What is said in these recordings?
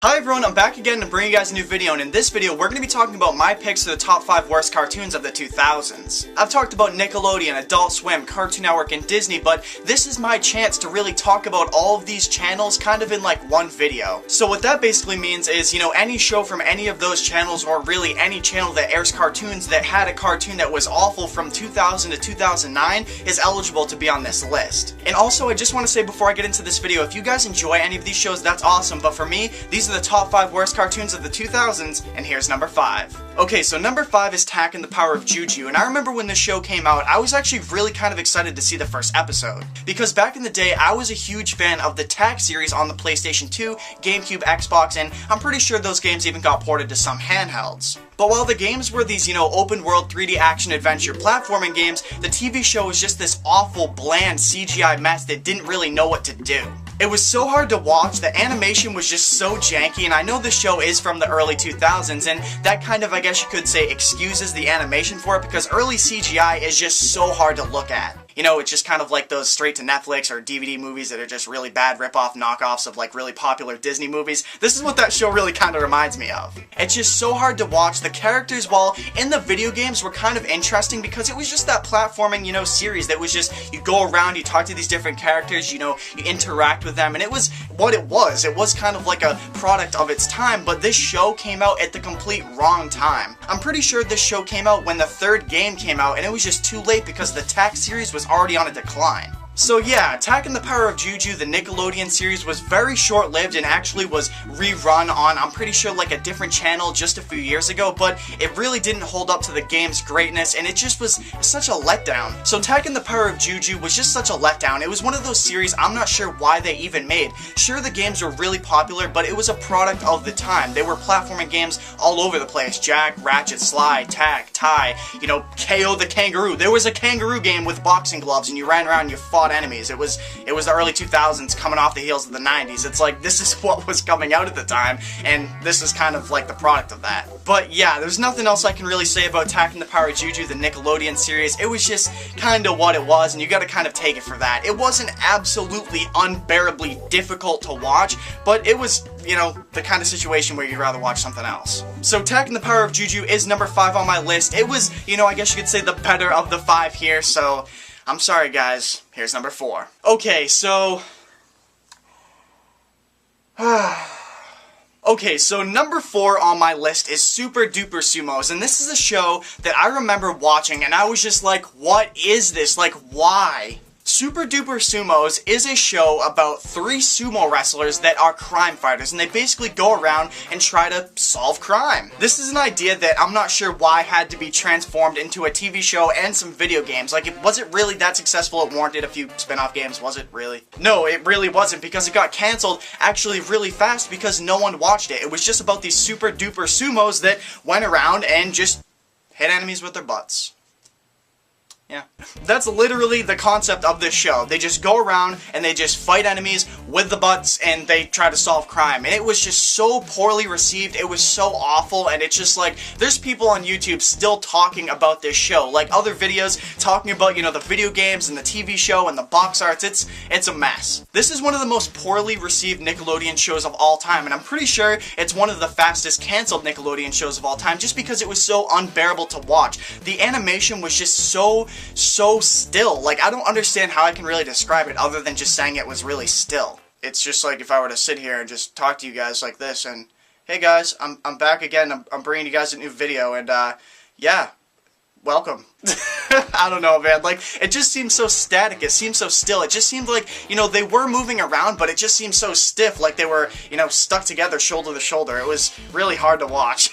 Hi everyone, I'm back again to bring you guys a new video, and in this video we're going to be talking about my picks for the top 5 worst cartoons of the 2000s. I've talked about Nickelodeon, Adult Swim, Cartoon Network, and Disney, but this is my chance to really talk about all of these channels kind of in like one video. So what that basically means is, any show from any of those channels, or really any channel that airs cartoons that had a cartoon that was awful from 2000 to 2009 is eligible to be on this list. And also, I just want to say before I get into this video, if you guys enjoy any of these shows, that's awesome, but for me, these are the top 5 worst cartoons of the 2000s, and here's number 5. Okay, so number 5 is Tekken the Power of Juju, and I remember when this show came out, I was actually really kind of excited to see the first episode. Because back in the day, I was a huge fan of the tag series on the PlayStation 2, GameCube, Xbox, and I'm pretty sure those games even got ported to some handhelds. But while the games were these, open world 3D action adventure platforming games, the TV show was just this awful, bland CGI mess that didn't really know what to do. It was so hard to watch, the animation was just so janky, and I know the show is from the early 2000s, and that kind of, I guess you could say, excuses the animation for it, because early CGI is just so hard to look at. It's just kind of like those straight to Netflix or DVD movies that are just really bad rip-off knockoffs of like really popular Disney movies. This is what that show really kind of reminds me of. It's just so hard to watch. The characters, while in the video games, were kind of interesting because it was just that platforming, series that was just, you go around, you talk to these different characters, you interact with them, and it was what it was. It was kind of like a product of its time, but this show came out at the complete wrong time. I'm pretty sure this show came out when the third game came out, and it was just too late because the tag series was already on a decline. So yeah, Tekken the Power of Juju, the Nickelodeon series, was very short-lived and actually was rerun on, I'm pretty sure, like a different channel just a few years ago, but it really didn't hold up to the game's greatness, and it just was such a letdown. So Tekken the Power of Juju was just such a letdown. It was one of those series I'm not sure why they even made. Sure, the games were really popular, but it was a product of the time. They were platforming games all over the place. Jack, Ratchet, Sly, Tack, Ty, KO the Kangaroo. There was a kangaroo game with boxing gloves, and you ran around and you fought enemies. It was the early 2000s coming off the heels of the 90s. It's like, this is what was coming out at the time, and this is kind of like the product of that. But yeah, there's nothing else I can really say about Tekken the Power of Juju, the Nickelodeon series. It was just kind of what it was, and you gotta kind of take it for that. It wasn't absolutely unbearably difficult to watch, but it was, the kind of situation where you'd rather watch something else. So Tekken the Power of Juju is number 5 on my list. It was, I guess you could say the better of the 5 here, so I'm sorry guys, here's number 4. Okay, so... Okay, so number 4 on my list is Super Duper Sumos, and this is a show that I remember watching, and I was just like, what is this? Like, why? Super Duper Sumos is a show about 3 sumo wrestlers that are crime fighters, and they basically go around and try to solve crime. This is an idea that I'm not sure why had to be transformed into a TV show and some video games. Like, was it really that successful? It warranted a few spin-off games, was it really? No, it really wasn't, because it got cancelled actually really fast because no one watched it. It was just about these Super Duper Sumos that went around and just hit enemies with their butts. Yeah. That's literally the concept of this show. They just go around and they just fight enemies with the butts and they try to solve crime. And it was just so poorly received, it was so awful, and it's just like, there's people on YouTube still talking about this show. Like other videos talking about, the video games and the TV show and the box arts, it's a mess. This is one of the most poorly received Nickelodeon shows of all time, and I'm pretty sure it's one of the fastest canceled Nickelodeon shows of all time, just because it was so unbearable to watch. The animation was just so still. Like, I don't understand how I can really describe it other than just saying it was really still. It's just like if I were to sit here and just talk to you guys like this and, hey guys, I'm back again, I'm bringing you guys a new video, and yeah, welcome. I don't know, man, like, it just seems so static, it seems so still, it just seemed like, they were moving around, but it just seemed so stiff, like they were, stuck together shoulder to shoulder. It was really hard to watch.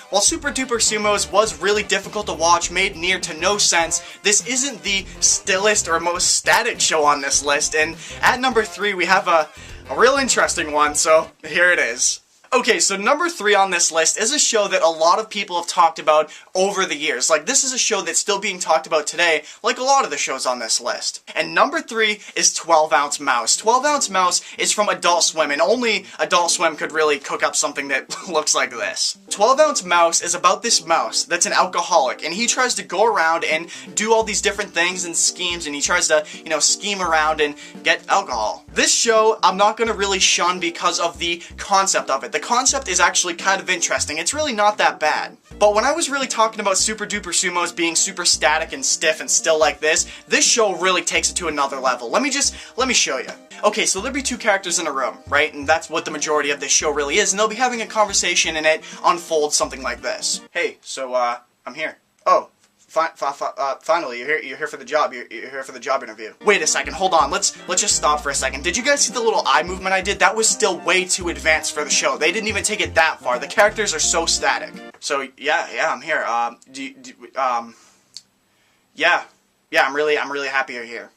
While Super Duper Sumos was really difficult to watch, made near to no sense, this isn't the stillest or most static show on this list, and at number 3 we have a real interesting one, so here it is. Okay, so number 3 on this list is a show that a lot of people have talked about over the years. Like, this is a show that's still being talked about today, like a lot of the shows on this list. And number 3 is 12 Ounce Mouse. 12 Ounce Mouse is from Adult Swim, and only Adult Swim could really cook up something that looks like this. 12 Ounce Mouse is about this mouse that's an alcoholic, and he tries to go around and do all these different things and schemes, and he tries to, scheme around and get alcohol. This show, I'm not gonna really shun because of the concept of it. The concept is actually kind of interesting. It's really not that bad. But when I was really talking about Super Duper Sumos being super static and stiff and still like this show really takes it to another level. Let me show you. Okay, so there'll be two characters in a room, right? And that's what the majority of this show really is, and they'll be having a conversation and it unfolds something like this. Hey, so, I'm here. Oh. Finally, you're here for the job. You're here for the job interview. Wait a second, hold on. Let's just stop for a second. Did you guys see the little eye movement I did? That was still way too advanced for the show. They didn't even take it that far. The characters are so static. So yeah, I'm here. Yeah, I'm really happy you're here.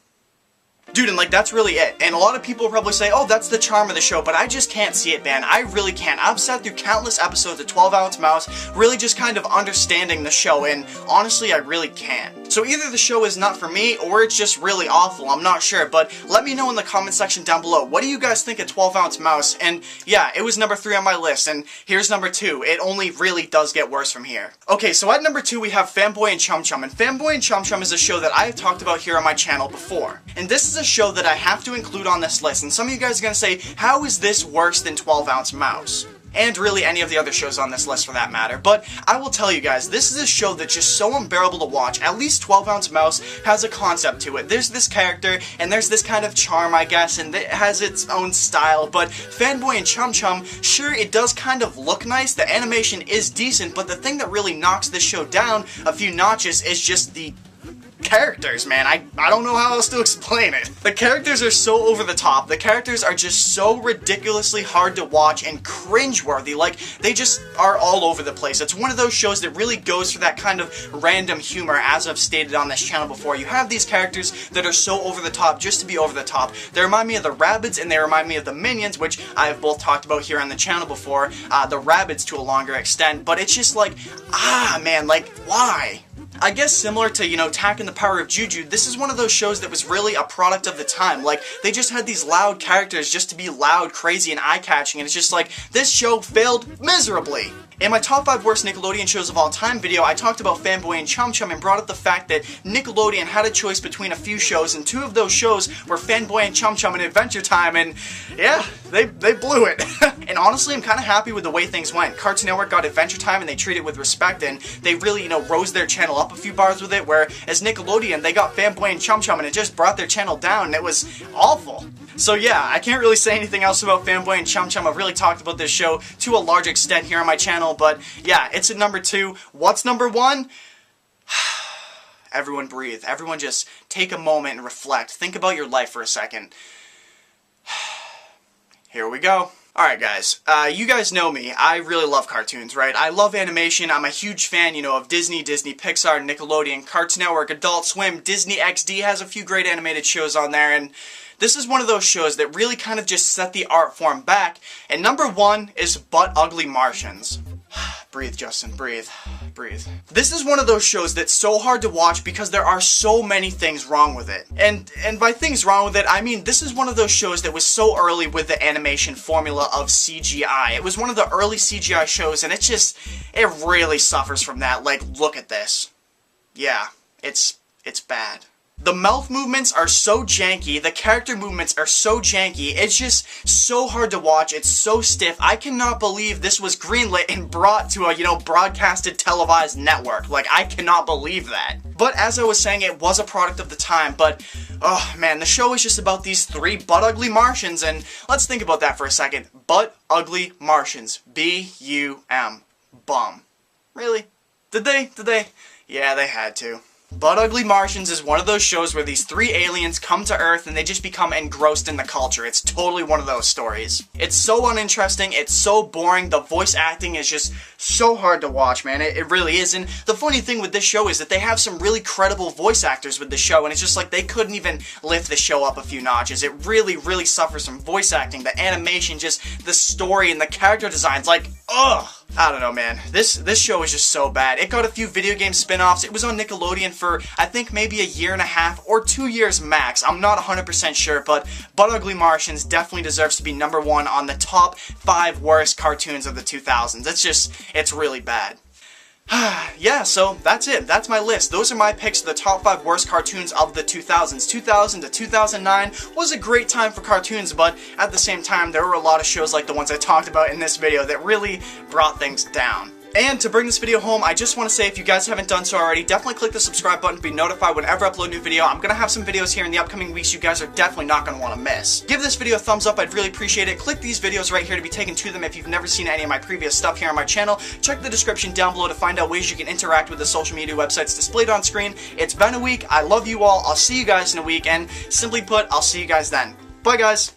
Dude, and like, that's really it. And a lot of people probably say, oh, that's the charm of the show, but I just can't see it, man. I really can't. I've sat through countless episodes of 12 Ounce Mouse, really just kind of understanding the show, and honestly, I really can't. So either the show is not for me, or it's just really awful, I'm not sure, but let me know in the comment section down below. What do you guys think of 12 Ounce Mouse? And yeah, it was number 3 on my list, and here's number 2. It only really does get worse from here. Okay, so at number 2 we have Fanboy and Chumchum, and Fanboy and Chumchum is a show that I have talked about here on my channel before. And this is a show that I have to include on this list, and some of you guys are gonna say, how is this worse than 12 Ounce Mouse? And really any of the other shows on this list for that matter. But I will tell you guys, this is a show that's just so unbearable to watch. At least 12 Ounce Mouse has a concept to it. There's this character, and there's this kind of charm, I guess, and it has its own style. But Fanboy and Chumchum, sure, it does kind of look nice, the animation is decent, but the thing that really knocks this show down a few notches is just the characters, man. I don't know how else to explain it. The characters are so over the top. The characters are just so ridiculously hard to watch and cringeworthy. Like, they just are all over the place. It's one of those shows that really goes for that kind of random humor, as I've stated on this channel before. You have these characters that are so over the top just to be over the top. They remind me of the Rabbids, and they remind me of the Minions, which I have both talked about here on the channel before. The Rabbids to a longer extent, but it's just like, man, like, why? I guess similar to, you know, Tekken the Power of Guju, this is one of those shows that was really a product of the time. Like, they just had these loud characters just to be loud, crazy, and eye-catching, and it's just like, this show failed miserably. In my top 5 worst Nickelodeon shows of all time video, I talked about Fanboy and Chumchum and brought up the fact that Nickelodeon had a choice between a few shows, and 2 of those shows were Fanboy and Chumchum and Adventure Time, and yeah, they blew it. And honestly, I'm kind of happy with the way things went. Cartoon Network got Adventure Time and they treated it with respect, and they really, you know, rose their channel up a few bars with it, whereas Nickelodeon, they got Fanboy and Chumchum and it just brought their channel down, and it was awful. So yeah, I can't really say anything else about Fanboy and Chumchum. I've really talked about this show to a large extent here on my channel, but yeah, it's at number 2. What's number 1? Everyone breathe. Everyone just take a moment and reflect. Think about your life for a second. Here we go. Alright guys, you guys know me. I really love cartoons, right? I love animation. I'm a huge fan, you know, of Disney, Pixar, Nickelodeon, Cartoon Network, Adult Swim, Disney XD has a few great animated shows on there, and this is one of those shows that really kind of just set the art form back, and number 1 is Butt Ugly Martians. Breathe, Justin, breathe. Breathe. This is one of those shows that's so hard to watch because there are so many things wrong with it. And by things wrong with it, I mean this is one of those shows that was so early with the animation formula of CGI. It was one of the early CGI shows, and it really suffers from that. Like, look at this. Yeah, it's bad. The mouth movements are so janky, the character movements are so janky, it's just so hard to watch, it's so stiff. I cannot believe this was greenlit and brought to a, you know, broadcasted televised network. Like, I cannot believe that. But as I was saying, it was a product of the time, but oh man, the show is just about these 3 butt ugly Martians, and let's think about that for a second. Butt ugly Martians. B-U-M. Bum. Really? Did they? Yeah, they had to. Butt Ugly Martians is one of those shows where these 3 aliens come to Earth and they just become engrossed in the culture. It's totally one of those stories. It's so uninteresting, it's so boring, the voice acting is just so hard to watch, man. It really is. And the funny thing with this show is that they have some really credible voice actors with the show, and it's just like they couldn't even lift the show up a few notches. It really, really suffers from voice acting, the animation, just the story and the character designs, like, ugh! I don't know, man. This show is just so bad. It got a few video game spin-offs. It was on Nickelodeon for, I think, maybe a year and a half or 2 years max. I'm not 100% sure, but Butt Ugly Martians definitely deserves to be number 1 on the top 5 worst cartoons of the 2000s. It's really bad. Yeah, so that's it. That's my list. Those are my picks of the top 5 worst cartoons of the 2000s. 2000 to 2009 was a great time for cartoons, but at the same time, there were a lot of shows like the ones I talked about in this video that really brought things down. And to bring this video home, I just want to say, if you guys haven't done so already, definitely click the subscribe button to be notified whenever I upload a new video. I'm going to have some videos here in the upcoming weeks you guys are definitely not going to want to miss. Give this video a thumbs up, I'd really appreciate it. Click these videos right here to be taken to them if you've never seen any of my previous stuff here on my channel. Check the description down below to find out ways you can interact with the social media websites displayed on screen. It's been a week, I love you all, I'll see you guys in a week, and simply put, I'll see you guys then. Bye guys!